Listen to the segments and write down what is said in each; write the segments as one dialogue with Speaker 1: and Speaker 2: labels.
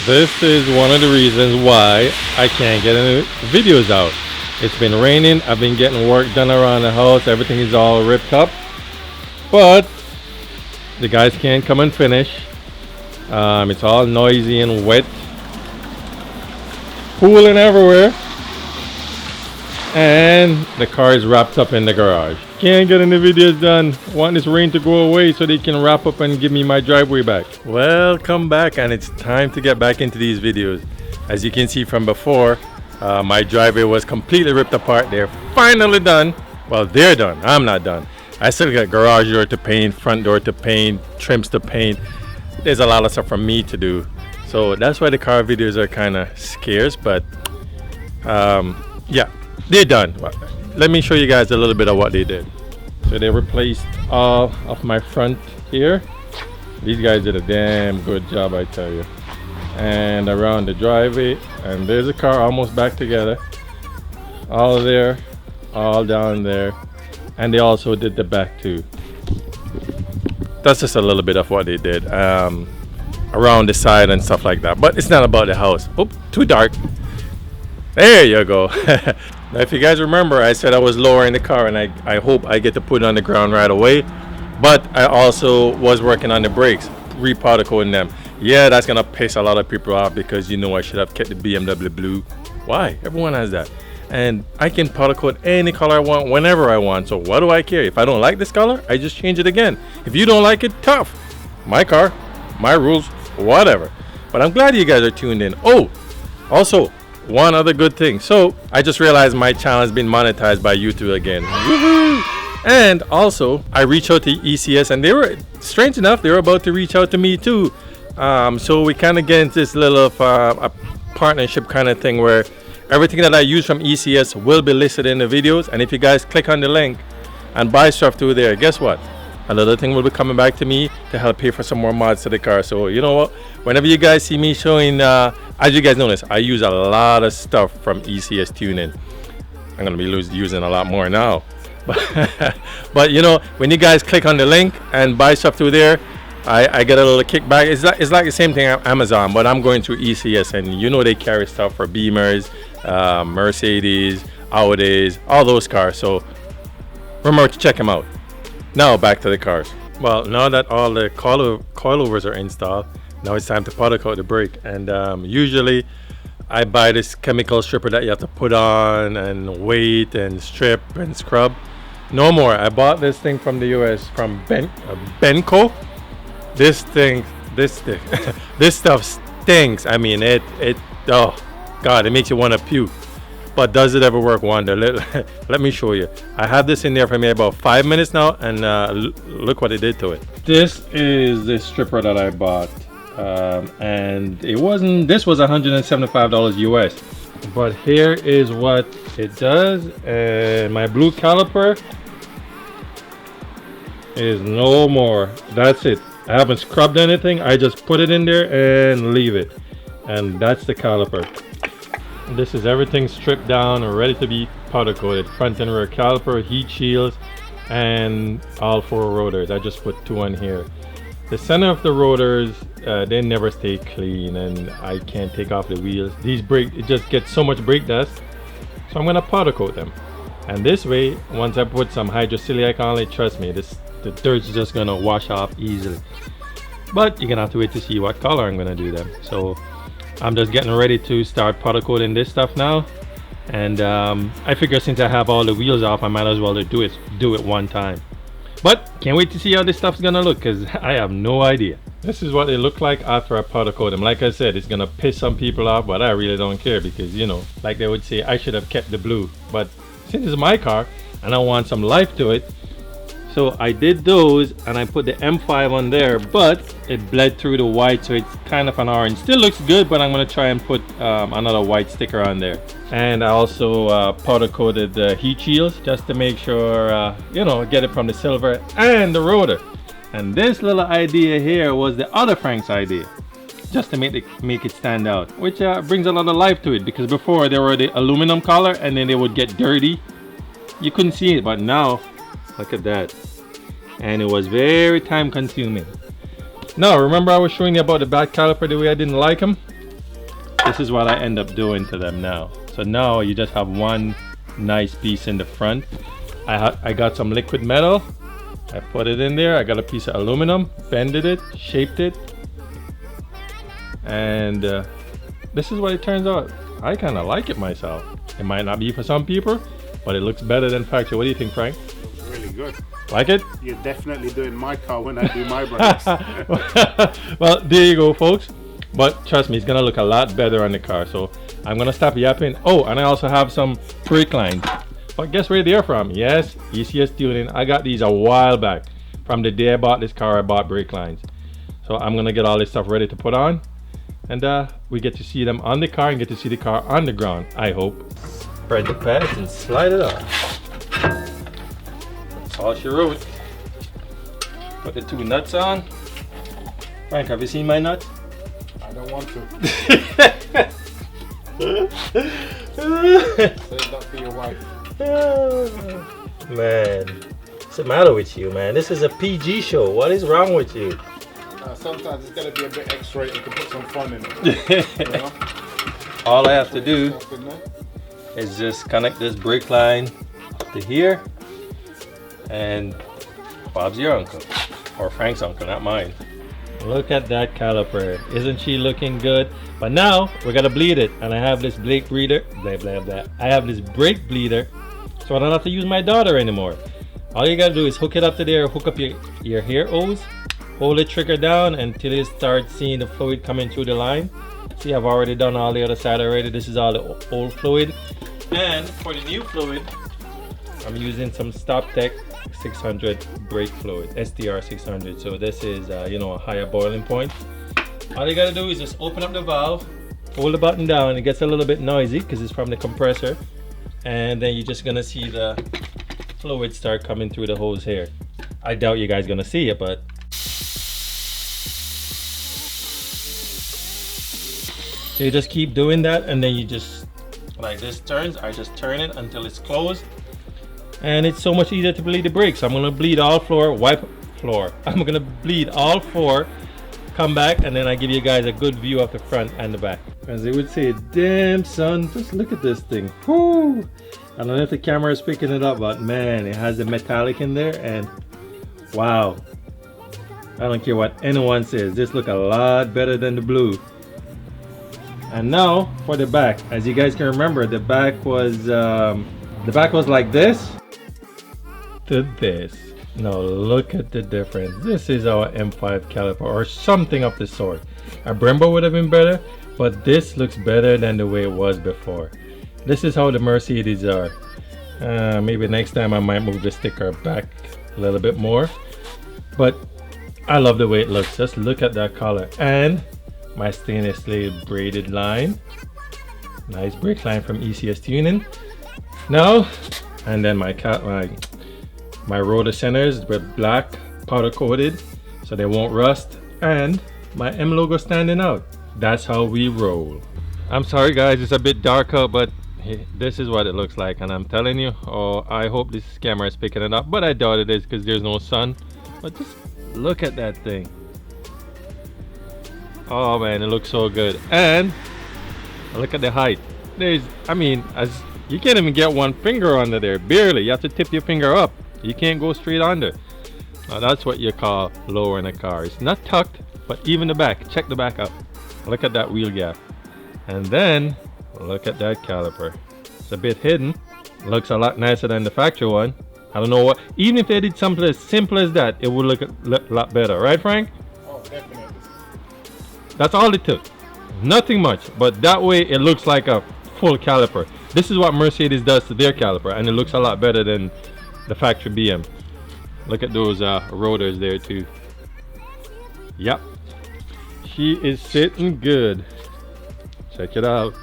Speaker 1: This is one of the reasons why I can't get any videos out. It's been raining, I've been getting work done around the house, everything is all ripped up, but the guys can't come and finish. It's all noisy and wet, pooling everywhere, and the car is wrapped up in the garage. Can't get any videos done. Want this rain to go away so they can wrap up and give me my driveway back. Welcome back, and it's time to get back into these videos. As you can see from before, my driveway was completely ripped apart. They're finally done. Well, they're done. I'm not done. I still got garage door to paint, front door to paint, trims to paint. There's a lot of stuff for me to do. So that's why the car videos are kind of scarce, but yeah, they're done. Let me show you guys a little bit of what they did. So they replaced all of my front here. These guys did a damn good job, I tell you. And around the driveway, and there's a car almost back together. All there, all down there. And they also did the back too. That's just a little bit of what they did around the side and stuff like that. But it's not about the house. Oop, too dark. There you go. Now, if you guys remember, I said I was lowering the car, and I hope I get to put it on the ground right away. But I also was working on the brakes, re-powder coating them. Yeah, that's gonna piss a lot of people off because you know I should have kept the BMW blue. Why? Everyone has that. And I can powder coat any color I want whenever I want. So what do I care? If I don't like this color, I just change it again. If you don't like it, tough. My car, my rules, whatever. But I'm glad you guys are tuned in. Oh, also, one other good thing. So I just realized my channel has been monetized by YouTube again. Woohoo! And also I reached out to ECS, and they were, strange enough, they were about to reach out to me too. So we kind of get into this little a partnership kind of thing where everything that I use from ECS will be listed in the videos. And if you guys click on the link and buy stuff through there, guess what? Another thing will be coming back to me to help pay for some more mods to the car. So you know what? Whenever you guys see me showing, as you guys notice, I use a lot of stuff from ECS tuning. I'm gonna be using a lot more now. But you know, when you guys click on the link and buy stuff through there, I get a little kickback. It's like the same thing on Amazon, but I'm going through ECS, and you know they carry stuff for Beamers, Mercedes, Audis, all those cars. So remember to check them out. Now back to the cars. Well, now that all the coilovers are installed, now it's time to powder coat the brake. And usually I buy this chemical stripper that you have to put on and wait and strip and scrub. No more. I bought this thing from the US from Benco. This stuff stinks. I mean, oh God, it makes you want to puke. But does it ever work wonder? Let me show you. I have this in there for me about 5 minutes now, and look what it did to it. This is the stripper that I bought, and this was $175 US. But here is what it does. My blue caliper is no more. That's it. I haven't scrubbed anything. I just put it in there and leave it, and that's the caliper. This is everything stripped down and ready to be powder coated. Front and rear caliper, heat shields, and all 4 rotors. I just put 2 on here. The center of the rotors, they never stay clean, and I can't take off the wheels. These it just gets so much brake dust, so I'm gonna powder coat them. And this way, once I put some hydrosilicic on it, trust me, the dirt's just gonna wash off easily. But you're gonna have to wait to see what color I'm gonna do them. So I'm just getting ready to start powder coating this stuff now, and I figure since I have all the wheels off, I might as well do it one time. But can't wait to see how this stuff's gonna look, because I have no idea. This is what they look like after I powder coat them. Like I said, it's gonna piss some people off, but I really don't care, because you know, like they would say, I should have kept the blue. But since it's my car and I want some life to it, so I did those, and I put the M5 on there, but it bled through the white, so it's kind of an orange. Still looks good, but I'm gonna try and put another white sticker on there. And I also powder coated the heat shields just to make sure, you know, get it from the silver and the rotor. And this little idea here was the other Frank's idea, just to make it stand out, which brings a lot of life to it, because before they were the aluminum color and then they would get dirty. You couldn't see it, but now look at that. And it was very time consuming. Now remember I was showing you about the back caliper, the way I didn't like them. this is what I end up doing to them now. So now you just have one nice piece in the front. I got some liquid metal. I put it in there. I got a piece of aluminum, bended it, shaped it, and this is what it turns out. I kind of like it myself. It might not be for some people, but it looks better than factory. What do you think, Frank?
Speaker 2: It's really good.
Speaker 1: Like it?
Speaker 2: You're definitely doing my car when I do my brakes.
Speaker 1: Well, there you go, folks. But trust me, it's gonna look a lot better on the car. So I'm gonna stop yapping. Oh, and I also have some brake lines. But guess where they're from? Yes, ECS Tuning. I got these a while back. From the day I bought this car, I bought brake lines. So I'm gonna get all this stuff ready to put on, and we get to see them on the car and get to see the car on the ground, I hope. Spread the pads and slide it on. That's all she wrote. Put the two nuts on. Frank, have you seen my nuts?
Speaker 2: I don't want to. Save that for your wife.
Speaker 1: Man, what's the matter with you, man? This is a PG show. What is wrong with you?
Speaker 2: Sometimes it's gotta be a bit X-rated to put some fun in it. You know?
Speaker 1: All I have to do is just connect this brake line to here, and Bob's your uncle, or Frank's uncle, not mine. Look at that caliper. Isn't she looking good? But now we're gonna bleed it, and I have this brake bleeder. Blah blah blah. I have this brake bleeder, so I don't have to use my daughter anymore. All you gotta do is hook it up to there, hook up your hair hose, hold the trigger down until you start seeing the fluid coming through the line. See, I've already done all the other side already. This is all the old fluid, and for the new fluid, I'm using some StopTech 600 brake fluid, STR 600. So this is you know, a higher boiling point. All you gotta do is just open up the valve, hold the button down. It gets a little bit noisy because it's from the compressor, and then you're just gonna see the fluid start coming through the hose here. I doubt you guys gonna see it, but so you just keep doing that, and then you just, like this turns, I just turn it until it's closed. And it's so much easier to bleed the brakes. I'm gonna bleed all floor, wipe floor. I'm gonna bleed all four, come back, and then I give you guys a good view of the front and the back. As they would say, damn son, just look at this thing. Whoo! I don't know if the camera is picking it up, but man, it has the metallic in there, and wow. I don't care what anyone says, this look a lot better than the blue. And now for the back. As you guys can remember, the back was like this to this. Now look at the difference. This is our M5 caliper, or something of the sort. A Brembo would have been better, but this looks better than the way it was before. This is how the Mercedes are. Maybe next time I might move the sticker back a little bit more, but I love the way it looks. Just look at that color, and my stainless steel braided line. Nice brake line from ECS Tuning. Now, and then my rotor centers were black, powder coated, so they won't rust, and my M logo standing out. That's how we roll. I'm sorry guys, it's a bit dark out, but this is what it looks like, and I'm telling you, oh, I hope this camera is picking it up, but I doubt it is because there's no sun. But just look at that thing. Oh man, it looks so good. And look at the height. I mean, as you can't even get one finger under there, barely. You have to tip your finger up. You can't go straight under. Now that's what you call lowering a car. It's not tucked, but even the back, check the back up. Look at that wheel gap. And then look at that caliper. It's a bit hidden. Looks a lot nicer than the factory one. I don't know what, even if they did something as simple as that, it would look a lot better, right Frank?
Speaker 2: Oh, definitely.
Speaker 1: That's all it took. Nothing much, but that way it looks like a full caliper. This is what Mercedes does to their caliper, and it looks a lot better than the factory BM. Look at those rotors there too. Yep, she is sitting good. Check it out.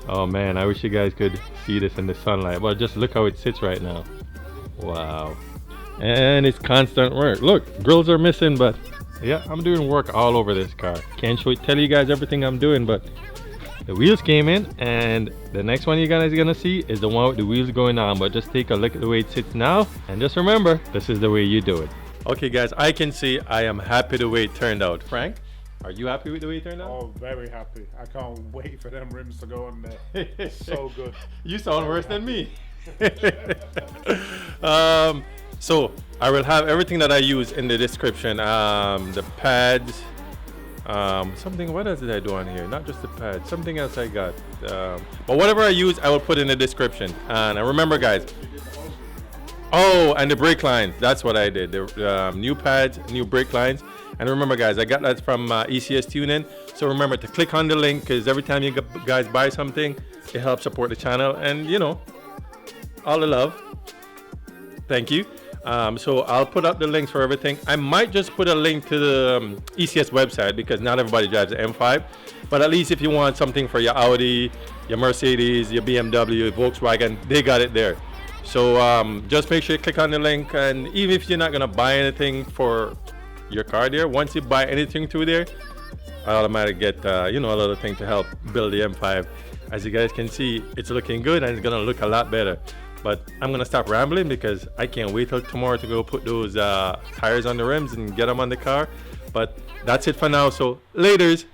Speaker 1: Oh man, I wish you guys could see this in the sunlight. Well, just look how it sits right now. Wow. And it's constant work. Look, grills are missing, but yeah, I'm doing work all over this car. Can't tell you guys everything I'm doing, but the wheels came in, and the next one you guys are gonna see is the one with the wheels going on. But just take a look at the way it sits now, and just remember, this is the way you do it. Okay guys, I can see I am happy the way it turned out. Frank? Are you happy with the way it turned out?
Speaker 2: Oh, very happy. I can't wait for them rims to go on there. So good.
Speaker 1: You sound worse than me. So I will have everything that I use in the description. The pads, something. What else did I do on here? Not just the pads. Something else I got. But whatever I use, I will put in the description. And remember, guys. Oh, and the brake lines. That's what I did. The new pads, new brake lines. And remember, guys, I got that from ECS Tuning. So remember to click on the link, because every time you guys buy something, it helps support the channel. And you know, all the love. Thank you. So I'll put up the links for everything. I might just put a link to the ECS website, because not everybody drives the M5. But at least if you want something for your Audi, your Mercedes, your BMW, Volkswagen, they got it there. So just make sure you click on the link. And even if you're not gonna buy anything for your car there, once you buy anything through there, I automatically get you know, a little thing to help build the M5. As you guys can see, it's looking good and it's gonna look a lot better. But I'm gonna stop rambling, because I can't wait till tomorrow to go put those tires on the rims and get them on the car. But that's it for now, so laters.